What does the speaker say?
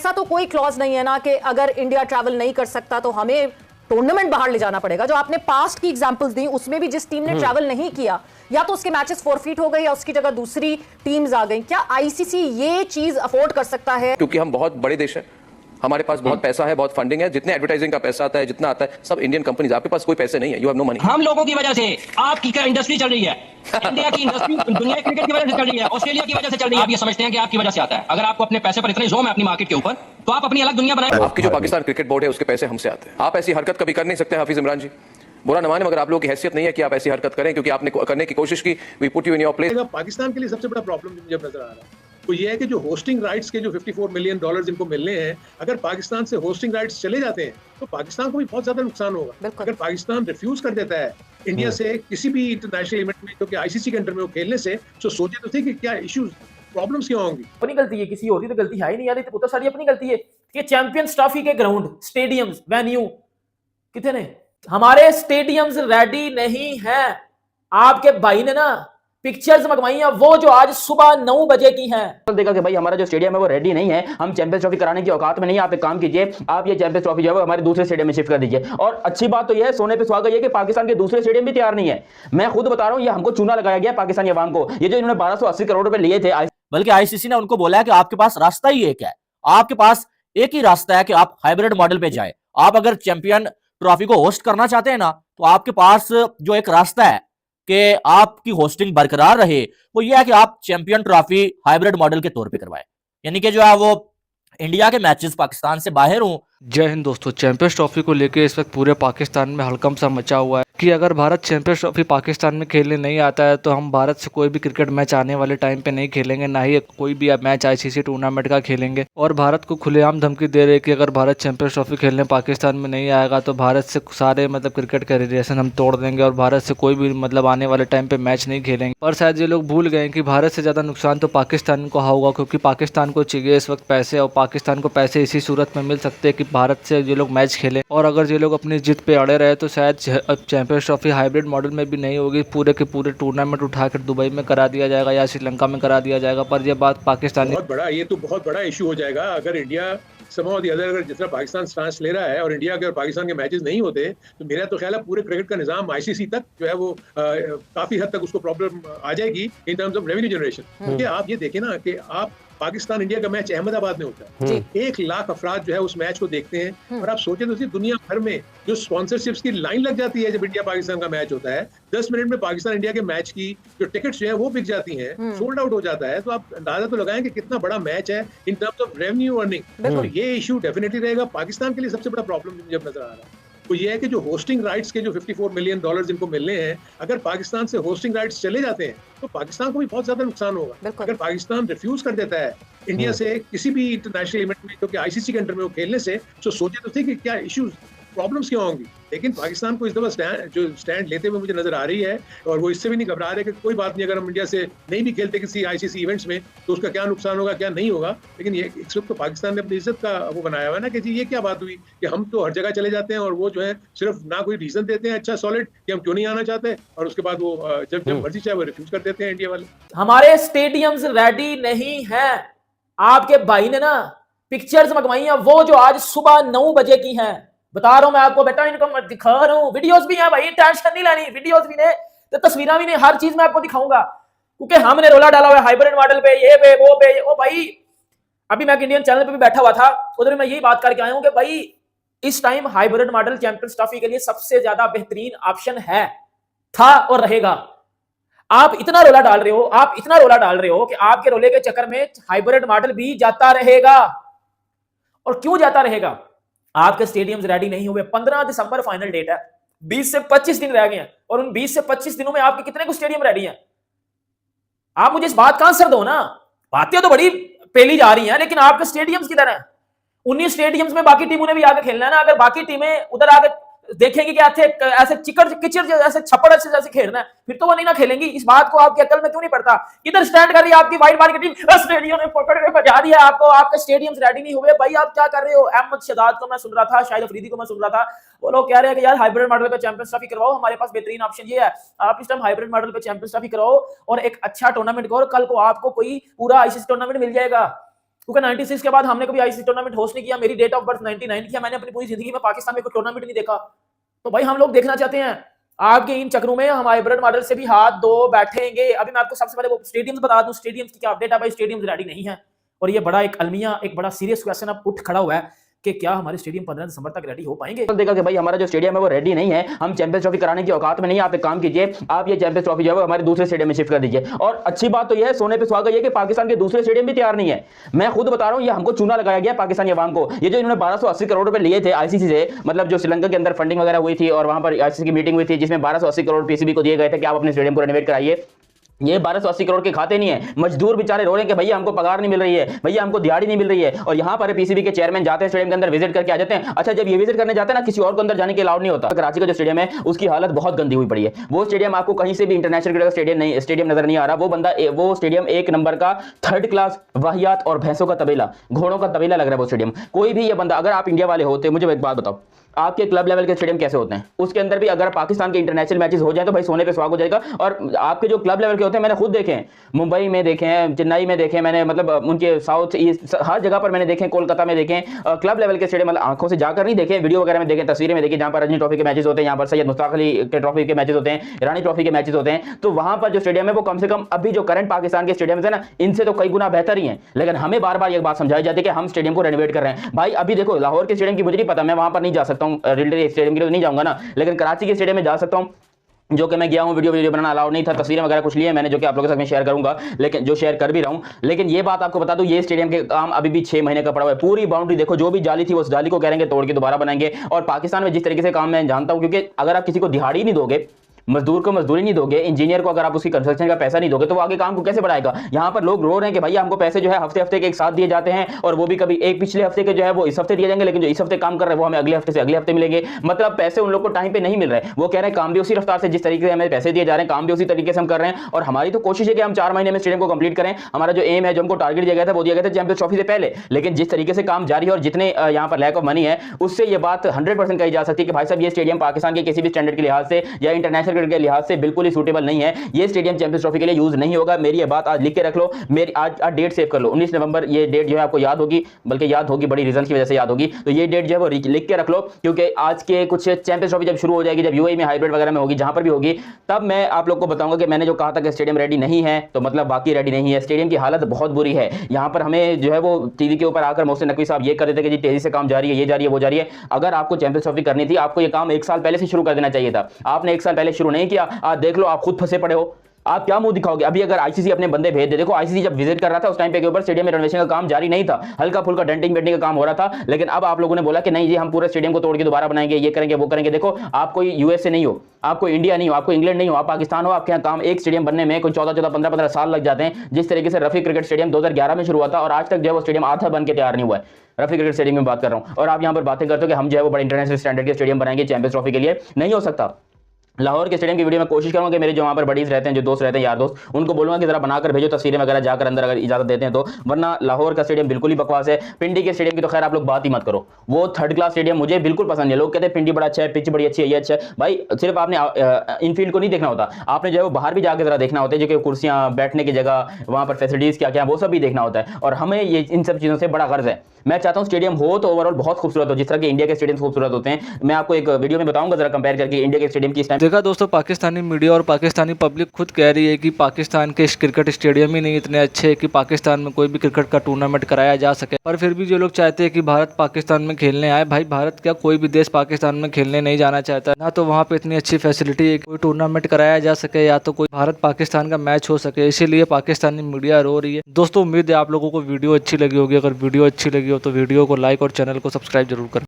ऐसा तो कोई क्लॉज नहीं है ना कि अगर इंडिया ट्रैवल नहीं कर सकता तो हमें टूर्नामेंट बाहर ले जाना पड़ेगा। जो आपने पास्ट की एग्जांपल्स दी उसमें भी जिस टीम ने ट्रैवल नहीं किया या तो उसके मैचेस फॉरफीट हो गए या उसकी जगह दूसरी टीम्स आ गई। क्या आईसीसी ये चीज अफोर्ड कर सकता है? क्योंकि हम बहुत बड़े देश हैं, हमारे पास बहुत पैसा है, बहुत फंडिंग है, जितने एडवर्टाइजिंग का पैसा आता है, जितना आता है सब इंडियन कंपनीज। आपके पास कोई पैसे नहीं है, यू हैव नो मनी। हम लोगों की वजह से आपकी इंडस्ट्री चल रही है, इंडिया की इंडस्ट्री दुनिया की क्रिकेट की वजह से चल रही है, ऑस्ट्रेलिया की वजह से चल रही है। आप ये समझते हैं कि आपकी वजह से आता है। अगर आपको अपने पैसे पर इतने जोम है अपनी मार्केट के ऊपर, तो आप अपनी अलग दुनिया बनाएं। आपकी जो पाकिस्तान क्रिकेट बोर्ड है उसके पैसे हमसे आते हैं। आप ऐसी हरकत कभी कर नहीं सकते हाफिज इमरान जी, बुरा न माने मगर आप लोगों की हैसियत नहीं है कि आप ऐसी हरकत करें, क्योंकि आपने करने की कोशिश की। We put you in your place. Pakistan के लिए सबसे बड़ा प्रॉब्लम मुझे नजर आ रहा है वो ये है कि जो होस्टिंग राइट्स के जो $54 मिलियन इनको मिलने हैं, अगर पाकिस्तान से होस्टिंग राइट्स चले जाते हैं तो पाकिस्तान को भी बहुत ज्यादा नुकसान होगा। अगर पाकिस्तान रिफ्यूज कर देता है इंडिया से किसी भी इंटरनेशनल इवेंट में, क्योंकि आईसीसी के अंडर में वो खेलने से, तो सोचे तो थे कि क्या इश्यूज प्रॉब्लम्स क्या होंगी। अपनी गलती है, किसी और की तो गलती है ही नहीं यार, तो सारी अपनी गलती है कि चैंपियंस ट्रॉफी के ग्राउंड, स्टेडियम्स, वेन्यू कितने हमारे स्टेडियम्स रेडी नहीं है। आपके भाई ने ना पिक्चर्स मंगवाई हैं, वो जो आज सुबह 9 बजे की हैं। देखा कि भाई हमारा जो स्टेडियम है वो रेडी नहीं है, हम चैंपियंस ट्रॉफी कराने की औकात में नहीं है। आप एक काम कीजिए, आप ये चैंपियंस ट्रॉफी जो है हमारे दूसरे स्टेडियम में शिफ्ट कर दीजिए। और अच्छी बात तो यह है, सोने पे सुहागा ये कि पाकिस्तान के दूसरे स्टेडियम भी तैयार नहीं है। मैं खुद बता रहा हूं, ये हमको चूना लगाया गया पाकिस्तानी अवाम को। ये जो इन्होंने 1280 करोड़ रुपए लिए थे, बल्कि आईसीसी ने उनको बोला है कि आपके पास रास्ता ही एक है, आपके पास एक ही रास्ता है कि आप हाइब्रिड मॉडल पे जाए। आप अगर चैंपियन ट्रॉफी को होस्ट करना चाहते हैं ना, तो आपके पास जो एक रास्ता है कि आपकी होस्टिंग बरकरार रहे, वो ये है कि आप चैंपियन ट्रॉफी हाइब्रिड मॉडल के तौर पे करवाएं, यानी कि जो है वो इंडिया के मैचेस पाकिस्तान से बाहर हों। जय हिंद दोस्तों, चैंपियंस ट्रॉफी को लेकर इस वक्त पूरे पाकिस्तान में हड़कंप सा मचा हुआ है कि अगर भारत चैंपियंस ट्रॉफी पाकिस्तान में खेलने नहीं आता है तो हम भारत से कोई भी क्रिकेट मैच आने वाले टाइम पे नहीं खेलेंगे, ना ही कोई भी मैच आईसीसी टूर्नामेंट का खेलेंगे। और भारत को खुलेआम धमकी दे रहे कि अगर भारत चैंपियंस ट्रॉफी खेलने पाकिस्तान में नहीं आएगा तो भारत से सारे क्रिकेट का रिलेशन हम तोड़ देंगे और भारत से कोई भी आने वाले टाइम पे मैच नहीं खेलेंगे। पर शायद ये लोग भूल गए कि भारत से ज़्यादा नुकसान तो पाकिस्तान को होगा, क्योंकि पाकिस्तान को चाहिए इस वक्त पैसे, और पाकिस्तान को पैसे इसी सूरत में मिल सकते हैं कि भारत से ये लोग मैच खेलें। और अगर ये लोग अपनी जिद पे अड़े रहे तो शायद चैंपियंस ट्रॉफी हाइब्रिड मॉडल में भी नहीं होगी, पूरे के पूरे टूर्नामेंट उठाकर दुबई में करा दिया जाएगा या श्रीलंका में करा दिया जाएगा। पर यह बात पाकिस्तान बहुत बड़ा इशू हो जाएगा अगर इंडिया समहाउ द अदर, अगर जिस तरह पाकिस्तान स्टांस ले रहा है और इंडिया के और पाकिस्तान के मैचेस नहीं होते, तो मेरा तो ख्याल है पूरे क्रिकेट का निजाम आईसीसी तक जो है वो काफी हद तक उसको प्रॉब्लम आ जाएगी in terms of revenue generation. क्योंकि आप ये देखें ना कि आप पाकिस्तान इंडिया का मैच अहमदाबाद में होता है, 1 लाख अफराद जो है उस मैच को देखते हैं। और आप सोचे तो दुनिया भर में जो स्पॉन्सरशिप्स की लाइन लग जाती है जब इंडिया पाकिस्तान का मैच होता है, 10 मिनट में पाकिस्तान इंडिया के मैच की जो टिकट्स जो है वो बिक जाती हैं, सोल्ड आउट हो जाता है। तो आप अंदाजा तो लगाएं कि कितना बड़ा मैच है in terms of revenue earning. तो ये इशू डेफिनेटली रहेगा। पाकिस्तान के लिए सबसे बड़ा प्रॉब्लम मुझे नजर आ रहा है वो ये है कि जो होस्टिंग राइट्स के जो $54 मिलियन इनको मिलने हैं, अगर पाकिस्तान से होस्टिंग राइट्स चले जाते हैं तो पाकिस्तान को भी बहुत ज्यादा नुकसान होगा। अगर पाकिस्तान रिफ्यूज कर देता है इंडिया से किसी भी इंटरनेशनल इवेंट में, क्योंकि आईसीसी के अंडर में वो खेलने से, तो सोचे तो थे कि क्या इश्यूज प्रॉब्लम्स क्या होंगी। लेकिन पाकिस्तान को इस दफा स्टैंड लेते हुए मुझे नजर आ रही है, और वो इससे भी नहीं घबरा रहे कि कोई बात नहीं, अगर हम इंडिया से नहीं भी खेलते किसी आईसीसी इवेंट्स में तो उसका क्या नुकसान होगा क्या नहीं होगा। लेकिन ये इस वक्त तो पाकिस्तान ने अपनी इज्जत का वो बनाया हुआ है ना कि जी ये क्या बात हुई कि हम तो हर जगह चले जाते हैं और वो जो है सिर्फ ना कोई रीजन देते हैं अच्छा सॉलिड कि हम क्यों नहीं आना चाहते, और उसके बाद वो जब मर्जी चाहे वो रिफ्यूज कर देते हैं इंडिया वाले। हमारे स्टेडियम्स रेडी नहीं है। आपके भाई ने ना पिक्चर्स मंगवाई हैं, वो जो आज सुबह 9 बजे की हैं। बता रहा हूं मैं आपको बेटा, इनको मैं दिखा रहा हूं, वीडियोस भी हैं भाई, टेंशन नहीं लेनी, वीडियोस भी ने तो तस्वीरें भी ने, हर चीज मैं आपको दिखाऊंगा, क्योंकि हमने रोला डाला हुआ है हाइब्रिड मॉडल पे, ये पे वो पे। ओ भाई, अभी मैं इंडियन चैनल पे भी बैठा हुआ था, उधर मैं यही बात करके आया हूं कि भाई इस time hybrid model champions trophy के लिए सबसे ज्यादा बेहतरीन ऑप्शन है, था और रहेगा। आप इतना रोला डाल रहे हो, आप इतना रोला डाल रहे हो कि आपके रोले के चक्कर में हाइब्रिड मॉडल भी जाता रहेगा। और क्यों जाता रहेगा? आपके स्टेडियम्स रेडी नहीं हुए। 15 दिसंबर फाइनल डेट है, 20 से 25 दिन रह गए हैं, और उन 20 से 25 दिनों में आपके कितने को स्टेडियम रेडी हैं? आप मुझे इस बात का आंसर दो ना। बातें तो बड़ी पेली जा रही हैं, लेकिन आपके स्टेडियम्स किधर हैं? 19 स्टेडियम्स में बाकी टीमों ने भी आगे खेलना है ना। अगर बाकी टीमें उधर आगे देखेंगे कि ऐसे चिकड़ किचड़ जैसे छप्पड़ जैसे खेलना है, फिर तो वो नहीं ना खेलेंगी। इस बात को आपकी अकल में क्यों नहीं पड़ता? किधर स्टैंड कर रही है आपकी वाइट बाल की टीम? स्टेडियम में पकड़ के बजा दिया आपको, आपके स्टेडियम्स रेडी नहीं हुए। भाई आप क्या कर रहे हो? अहमद शहजाद को मैं सुन रहा था, शाहिद अफरीदी को मैं सुन रहा था, वो लोग कह रहे हैं कि यार हाइब्रिड मॉडल पे चैंपियंस ट्रॉफी करवाओ, हमारे पास बेहतरीन ऑप्शन ये है, आप इस टाइम हाइब्रिड मॉडल पे चैंपियंस ट्रॉफी कराओ और एक अच्छा टूर्नामेंट करो, कल को आपको कोई पूरा आईसीसी टूर्नामेंट मिल जाएगा। क्योंकि 96 के बाद हमने कभी आईसीसी टूर्नामेंट होस्ट नहीं किया। मेरी डेट ऑफ बर्थ 99 की है, मैंने अपनी पूरी जिंदगी में पाकिस्तान में कोई टूर्नामेंट नहीं देखा। तो भाई हम लोग देखना चाहते हैं आपके इन चक्रों में हम हाइब्रिड मॉडल से भी हाथ धो बैठेंगे। अभी मैं आपको सबसे पहले वो स्टेडियम्स बता दूं, स्टेडियम्स की क्या अपडेट है। भाई स्टेडियम्स रेडी नहीं है और ये बड़ा एक अलमिया, एक बड़ा सीरियस क्वेश्चन अब उठ खड़ा हुआ है कि क्या हमारे स्टेडियम 15 दिसंबर तक रेडी हो पाएंगे। देखा कि भाई हमारा जो स्टेडियम है वो रेडी नहीं है, हम चैंपियंस ट्रॉफी कराने की औकात में नहीं। आप एक काम कीजिए, आप ये चैंपियंस ट्रॉफी जो है हमारे दूसरे स्टेडियम में शिफ्ट कर दीजिए। और अच्छी बात तो यह है, सोने पे सुहागा ये कि पाकिस्तान के दूसरे स्टेडियम भी तैयार नहीं है। मैं खुद बता रहा हूं, ये हमको चूना लगाया गया पाकिस्तानी अवाम को। ये जो इन्होंने 1280 करोड़ रुपए लिए थे आईसीसी से, मतलब जो श्रीलंका के अंदर फंडिंग वगैरह हुई थी और वहां पर आईसीसी की मीटिंग हुई थी जिसमें 1280 करोड़ पीसीबी को दिए गए थे कि आप अपने स्टेडियम को रेनोवेट कराइए। ये 1280 करोड़ के खाते नहीं है। मजदूर बेचारे रो रहे हैं कि भैया हमको पगार नहीं मिल रही है, भैया हमको दिहाड़ी नहीं मिल रही है। और यहाँ पर पीसीबी के चेयरमैन जाते हैं स्टेडियम के अंदर, विजिट करके आ जाते हैं। अच्छा, जब ये विजिट करने जाते हैं ना, किसी और को अंदर जाने के अलाउड नहीं होता। कराची का जो स्टेडियम है उसकी हालत बहुत गंदी हुई पड़ी है। वो स्टेडियम आपको कहीं से भी इंटरनेशनल क्रिकेट स्टेडियम नजर नहीं आ रहा। वो स्टेडियम एक नंबर का थर्ड क्लास वाहियात और भैंसों का तबेला, घोड़ों का तबेला लग रहा है वो स्टेडियम। कोई भी ये बंदा, अगर आप इंडिया वाले होते, मुझे एक बात बताओ, आपके क्लब लेवल के स्टेडियम कैसे होते हैं? उसके अंदर भी अगर पाकिस्तान के इंटरनेशनल मैचेस हो जाए तो भाई सोने पे सुहागा हो जाएगा। और आपके जो क्लब लेवल के होते हैं, मैंने खुद देखे हैं, मुंबई में देखे हैं, चेन्नई में देखे हैं मैंने, मतलब उनके साउथ ईस्ट हर जगह पर मैंने देखे, कोलकाता में देखे क्लब लेवल के स्टेडियम, मतलब आंखों से जाकर नहीं देखे, वीडियो वगैरह में देखे, तस्वीरें में देखी, जहां पर रणजी ट्रॉफी के मैचेस होते हैं, यहाँ पर सैयद मुश्ताक अली के ट्रॉफी के मैचेस होते हैं, ईरानी ट्रॉफी के मैचेस होते हैं। तो वहां पर जो स्टेडियम है वो कम से कम अभी जो करंट पाकिस्तान के स्टेडियम है ना, इनसे तो कई गुना बेहतर ही है। लेकिन हमें बार बार ये बात समझाई जाती है कि हम स्टेडियम को रेनोवेट कर रहे हैं। भाई अभी देखो, लाहौर के स्टेडियम की मुझे नहीं पता, मैं वहां पर नहीं जा सकता हूँ, स्टेडियम के लिए नहीं जाऊंगा ना, लेकिन कराची के स्टेडियम में जा सकता हूं, जो कि मैं गया हूं। वीडियो बनाना अलाउड नहीं था, तस्वीरें वगैरह कुछ लिए मैंने, जो कि आप लोगों के साथ मैं शेयर करूंगा, लेकिन जो शेयर कर भी रहा हूं। लेकिन ये बात आपको बता दूं, ये स्टेडियम के काम अभी भी 6 महीने का पड़ा हुआ है। पूरी बाउंड्री देखो, जो भी जाली थी उस जाली को कह रहे हैं तोड़ के दोबारा बनाएंगे। और पाकिस्तान में जिस तरीके से काम मैं जानता हूं, क्योंकि अगर आप किसी को दिहाड़ी नहीं दोगे, मजदूर को मजदूरी नहीं दोगे, इंजीनियर को अगर आप उसकी कंस्ट्रक्शन का पैसा नहीं दोगे, तो वो आगे काम को कैसे बढ़ाएगा? यहाँ पर लोग रो रहे हैं कि भैया हमको पैसे जो है हफ्ते हफ्ते के एक साथ दिए जाते हैं, और वो भी कभी एक पिछले हफ्ते के जो है वो इस हफ्ते दिए जाएंगे, लेकिन जो इस हफ्ते काम कर रहे हैं वो हमें अगले हफ्ते से अगले हफ्ते मिलेंगे। मतलब पैसे उन लोग को टाइम पे नहीं मिल रहे हैं। वो कह रहे हैं काम भी उसी रफ्तार से, जिस तरीके से हमें पैसे दिए जा रहे हैं, काम भी उसी तरीके से हम कर रहे हैं। और हमारी तो कोशिश है कि हम 4 महीने में स्टेडियम को कंप्लीट करें। हमारा जो एम है, जो हमको टारगेट दिया गया था, वो दिया गया था चैंपियंस ट्रॉफी से पहले। लेकिन जिस तरीके से काम जारी है और जितने यहाँ पर लैक ऑफ मनी है, उससे ये बात 100% कही जा सकती है कि भाई साहब ये स्टेडियम पाकिस्तान के किसी भी स्टैंडर्ड के लिहाज से या इंटरनेशनल क्रिकेट के लिहाज से बिल्कुल ही सूटेबल नहीं है। ये स्टेडियम चैंपियंस ट्रॉफी के लिए यूज नहीं होगा। मेरी ये बात आज लिख के रख लो, मेरी आज डेट सेव कर लो, 19 नवंबर। ये डेट जो है आपको याद होगी, बल्कि याद होगी, बड़ी रीजन की वजह से याद होगी। तो ये डेट जो है वो लिख के रख लो, क्योंकि आज के कुछ चैंपियंस ट्रॉफी जब शुरू हो जाएगी, जब यूएई में हाइब्रिड वगैरह में होगी, जहां पर भी होगी, तब मैं आप लोग को बताऊंगा कि मैंने जो कहा था कि स्टेडियम रेडी नहीं है, तो मतलब बाकी रेडी नहीं है। स्टेडियम की हालत बहुत बुरी है। यहाँ पर हमें जो है वो टीवी के ऊपर आकर मोहसिन नकवी साहब ये कर देते कि जी तेजी से काम जारी है, ये जारी है, वो जारी है। अगर आपको चैंपियंस ट्रॉफी करनी थी, आपको ये काम 1 साल पहले से शुरू कर देना चाहिए था। आपने 1 साल पहले शुरू नहीं किया। आज देख लो, आप खुद फंसे पड़े हो। आप क्या मुंह दिखाओगे? अभी अगर आईसीसी अपने बंदे भेज दे, देखो आईसीसी जब विजिट कर रहा था उस टाइम पे के ऊपर स्टेडियम में रेनोवेशन का काम जारी नहीं था, हल्का फुल्का डेंटिंग बेंटिंग का काम हो रहा था। लेकिन अब आप लोगों ने बोला कि नहीं जी हम पूरे स्टेडियम को तोड़ के दोबारा बनाएंगे, ये करेंगे, वो करेंगे। देखो, आप कोई यूएसए नहीं हो, आप कोई इंडिया नहीं हो, आपको इंग्लैंड नहीं हो, आप पाकिस्तान हो। आपके यहाँ काम एक स्टेडियम बनने में कोई 14-14, 15-15 साल लग जाते हैं। जिस तरीके से रफी क्रिकेट स्टेडियम 2011 में शुरू हुआ था और आज तक जो है वो स्टेडियम आधा बन के तैयार नहीं हुआ है। रफी क्रिकेट स्टेडियम में बात कर रहा हूँ। और आप यहाँ पर बातें करते हो कि हम जो है वो बड़े इंटरनेशनल स्टैंडर्ड के स्टेडियम बनाएंगे चैंपियंस ट्रॉफी के लिए। नहीं हो सकता। लाहौर के स्टेडियम की वीडियो में कोशिश करूंगा कि मेरे जो वहाँ पर बडीज रहते हैं, जो दोस्त रहते हैं, यार दोस्त, उनको बोलूंगा कि जरा बनाकर भेजो तस्वीरें वगैरह, जाकर अंदर अगर इजाजत देते हैं तो। वरना लाहौर का स्टेडियम बिल्कुल ही बकवास है। पिंडी के स्टेडियम की तो खैर आप लोग बात ही मत करो, वो थर्ड क्लास स्टेडियम मुझे बिल्कुल पसंद नहीं है। लोग कहते हैं पिंडी बड़ा अच्छा है, पिच बड़ी अच्छी है, ये अच्छा है। भाई सिर्फ आपने इनफील्ड को नहीं देखना होता, आपने जो है वो बाहर भी जाकर जरा देखना होता है, जो कि कुर्सियाँ, बैठने की जगह, वहाँ पर फैसिलिटीज़ क्या क्या, वो सब भी देखना होता है। और हमें ये इन सब चीज़ों से बड़ा गर्ज है। मैं चाहता हूँ स्टेडियम हो तो ओवरऑल बहुत खूबसूरत हो, जिस तरह के इंडिया के स्टेडियम खूबसूरत होते हैं। मैं आपको एक वीडियो में बताऊंगा जरा कंपेयर करके इंडिया के स्टेडियम की। देखा दोस्तों, पाकिस्तानी मीडिया और पाकिस्तानी पब्लिक खुद कह रही है कि पाकिस्तान के क्रिकेट स्टेडियम ही नहीं इतने अच्छे कि पाकिस्तान में कोई भी क्रिकेट का टूर्नामेंट कराया जा सके। पर फिर भी जो लोग चाहते हैं कि भारत पाकिस्तान में खेलने आए, भाई भारत क्या कोई भी देश पाकिस्तान में खेलने नहीं जाना चाहता ना। तो वहाँ पे इतनी अच्छी फैसिलिटी है, कोई टूर्नामेंट कराया जा सके या तो कोई भारत पाकिस्तान का मैच हो सके, इसीलिए पाकिस्तानी मीडिया रो रही है। दोस्तों, उम्मीद है आप लोगों को वीडियो अच्छी लगी होगी। अगर वीडियो अच्छी लगी हो तो वीडियो को लाइक और चैनल को सब्सक्राइब जरूर करें।